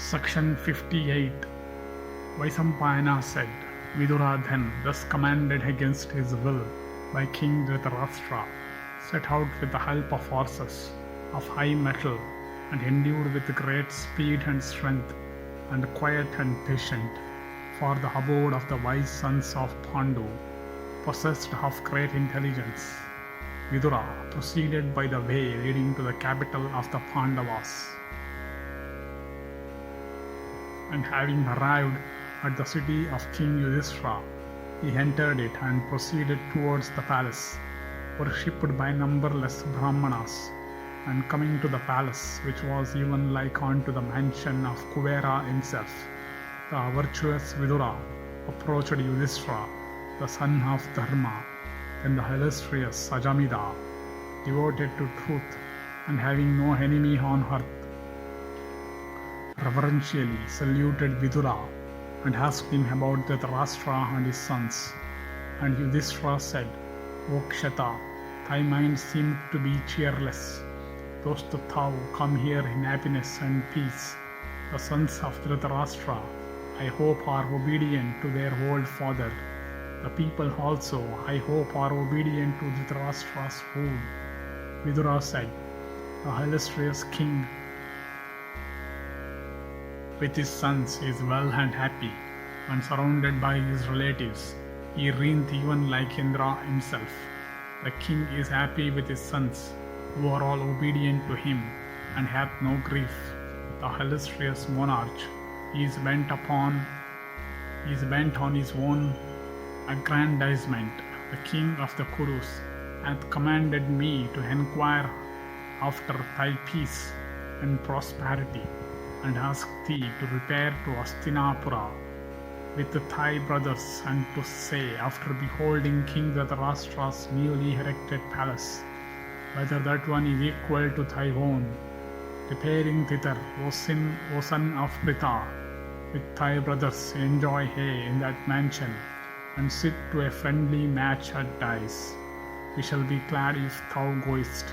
Section 58. Vaisampayana said, Vidura then, thus commanded against his will by King Dhritarashtra, set out with the help of horses of high mettle, and endued with great speed and strength, and quiet and patient, for the abode of the wise sons of Pandu, possessed of great intelligence. Vidura proceeded by the way leading to the capital of the Pandavas, and having arrived at the city of King Yudhishthira, he entered it and proceeded towards the palace, worshipped by numberless Brahmanas. And coming to the palace, which was even like unto the mansion of Kuvera himself, the virtuous Vidura approached Yudhishthira, the son of Dharma, and the illustrious Ajamida, devoted to truth and having no enemy on earth, reverentially saluted Vidura and asked him about Dhritarashtra and his sons. And Yudhishthira said, O Kshata, thy mind seemed to be cheerless. Those that thou come here in happiness and peace. The sons of Dhritarashtra, I hope, are obedient to their old father. The people also, I hope, are obedient to Dhritarashtra's rule. Vidura said, the illustrious king with his sons is well and happy, and surrounded by his relatives. He reigned even like Indra himself. The king is happy with his sons, who are all obedient to him, and hath no grief. The illustrious monarch is bent on his own aggrandizement. The king of the Kurus hath commanded me to enquire after thy peace and prosperity, and ask thee to repair to Hastinapura with thy brothers, and to say, after beholding King Dhritarashtra's newly erected palace, whether that one is equal to thy own. Repairing thither, O son of Pritha, with thy brothers enjoy hay in that mansion, and sit to a friendly match at dice. We shall be glad if thou goest,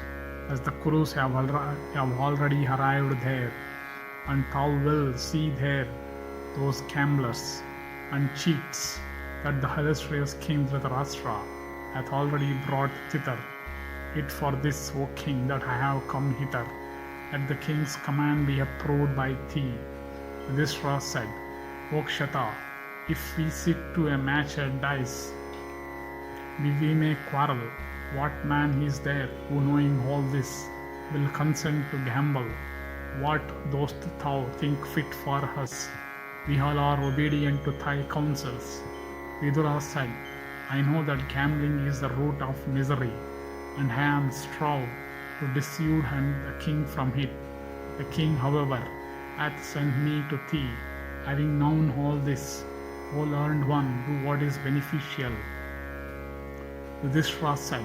as the Kurus have already arrived there, and thou wilt see there those gamblers and cheats that the illustrious King Dhritarashtra hath already brought thither. It for this, O king, that I have come hither, that the king's command be approved by thee. Yudhishthira said, O Kshata, if we sit to a match at dice, we may quarrel. What man is there who, knowing all this, will consent to gamble? What dost thou think fit for us? We all are obedient to thy counsels. Vidura said, I know that gambling is the root of misery, and I am strove to dissuade the king from it. The king, however, hath sent me to thee, having known all this. O learned one, do what is beneficial. Yudhishthira said,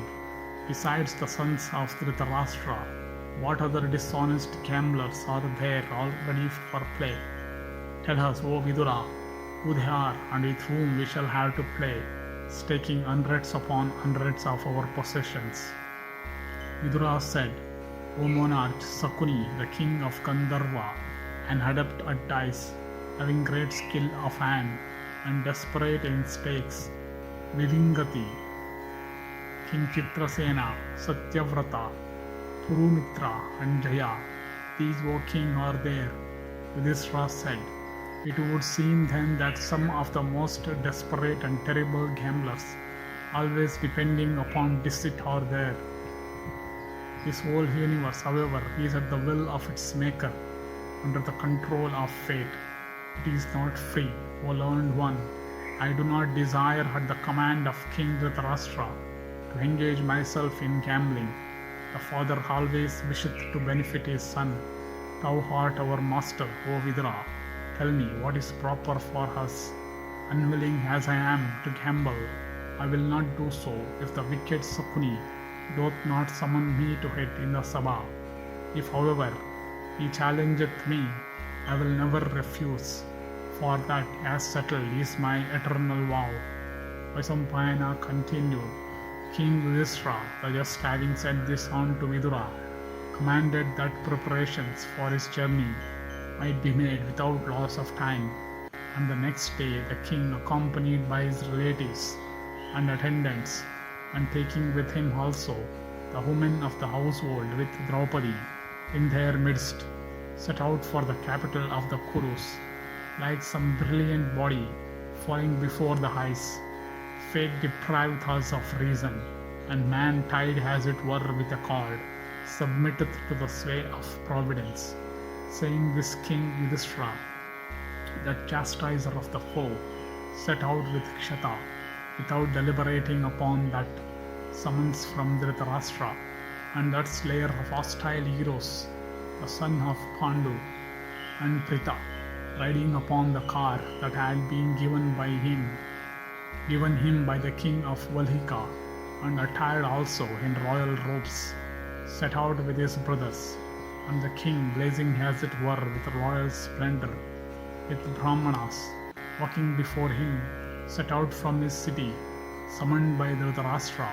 besides the sons of Dhritarashtra, what other dishonest gamblers are there all ready for play? Tell us, O Vidura, who they are, and with whom we shall have to play, staking hundreds upon hundreds of our possessions. Vidura said, O monarch Sakuni, the king of Gandharva, an adept at dice, having great skill of hand, and desperate in stakes, Vivingati, King Chitrasena, Satyavrata, Purumitra, and Jaya, these, O king, are there. Yudhishthira said, it would seem then that some of the most desperate and terrible gamblers, always depending upon deceit, are there. This whole universe, however, is at the will of its maker, under the control of fate. It is not free, O learned one. I do not desire at the command of King Dhritarashtra to engage myself in gambling. The father always wisheth to benefit his son. Thou art our master, O Vidura. Tell me what is proper for us. Unwilling as I am to gamble, I will not do so if the wicked Sakuni doth not summon me to it in the Sabha. If, however, he challengeth me, I will never refuse, for that, as settled, is my eternal vow. Vaisampayana continued, King Yudhishthira, just having said this unto Vidura, commanded that preparations for his journey might be made without loss of time. And the next day the king, accompanied by his relatives and attendants, and taking with him also the women of the household with Draupadi in their midst, set out for the capital of the Kurus, like some brilliant body falling before the eyes. Fate deprived us of reason, and man, tied as it were with a cord, submitteth to the sway of providence. Saying this, King Yudhishthira, the chastiser of the foe, set out with Kshata, without deliberating upon that summons from Dhritarashtra, and that slayer of hostile heroes, the son of Pandu, and Prita, riding upon the car that had been given him by the king of Valhika, and attired also in royal robes, set out with his brothers, and the king blazing as it were with royal splendor, with Brahmanas walking before him, set out from his city, summoned by Dhritarashtra,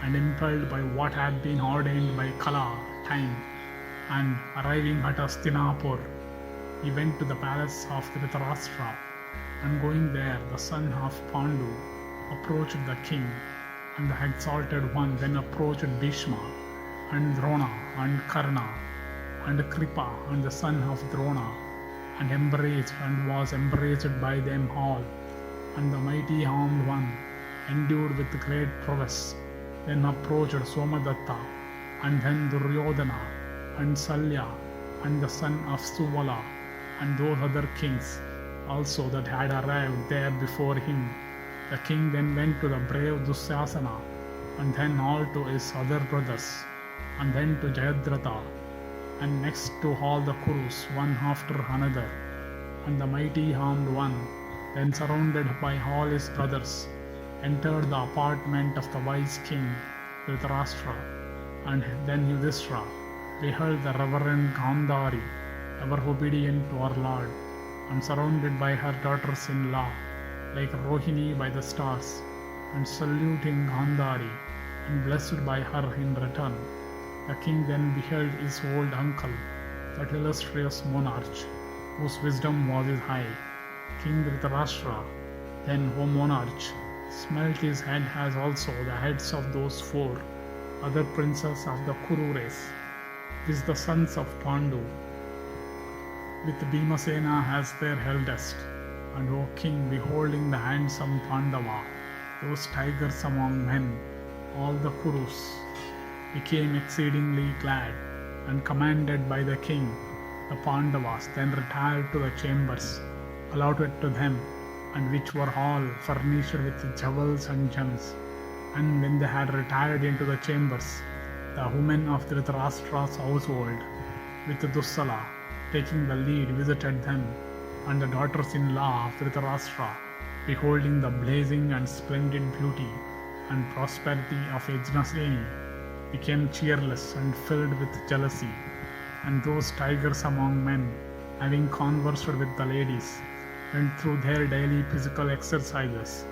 and impelled by what had been ordained by Kala, time, and arriving at Hastinapur, he went to the palace of Dhritarashtra, and going there, the son of Pandu approached the king, and the exalted one then approached Bhishma, and Drona, and Karna, and Kripa, and the son of Drona, and embraced and was embraced by them all, and the mighty armed one, endued with great prowess, then approached Somadatta, and then Duryodhana, and Salya, and the son of Suvala, and those other kings also that had arrived there before him. The king then went to the brave Dusyasana, and then all to his other brothers, and then to Jayadratha, and next to all the Kurus, one after another. And the mighty armed one, then surrounded by all his brothers, entered the apartment of the wise king Dhritarashtra, and then Yudhishthira beheld the reverend Gandhari, ever obedient to our Lord, and surrounded by her daughters-in-law, like Rohini by the stars, and saluting Gandhari, and blessed by her in return. The king then beheld his old uncle, that illustrious monarch, whose wisdom was his high, King Dhritarashtra. Then, O monarch, smelt his head as also the heads of those 4 other princes of the Kuru race, viz. The sons of Pandu, with Bhimasena as their eldest. And O king, beholding the handsome Pandava, those tigers among men, all the Kurus, became exceedingly glad, and commanded by the king, the Pandavas then retired to the chambers allotted to them, and which were all furnished with jewels and gems. And when they had retired into the chambers, the women of Dhritarashtra's household, with Dussala taking the lead, visited them, and the daughters-in-law of Dhritarashtra, beholding the blazing and splendid beauty and prosperity of Yajnaseni, became cheerless and filled with jealousy. And those tigers among men, having conversed with the ladies, went through their daily physical exercises,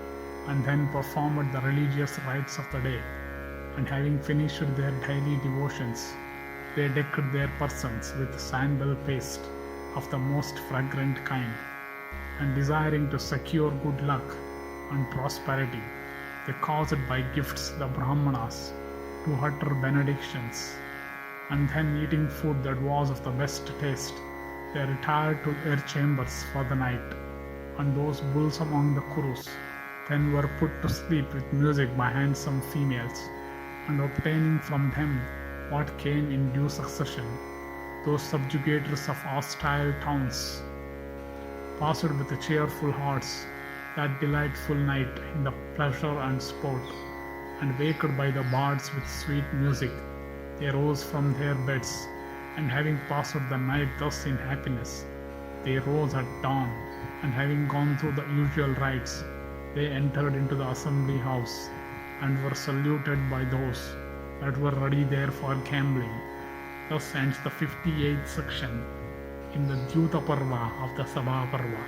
and then performed the religious rites of the day. And having finished their daily devotions, they decked their persons with sandal paste of the most fragrant kind, and desiring to secure good luck and prosperity, they caused by gifts the Brahmanas to utter benedictions, and then eating food that was of the best taste, they retired to their chambers for the night. And those bulls among the Kurus then were put to sleep with music by handsome females, and obtaining from them what came in due succession, those subjugators of hostile towns passed with cheerful hearts that delightful night in the pleasure and sport, and waked by the bards with sweet music, they rose from their beds, and having passed the night thus in happiness, they rose at dawn, and having gone through the usual rites, they entered into the assembly house, and were saluted by those that were ready there for gambling. Thus ends the 58th section in the Dyuta Parva of the Sabha Parva.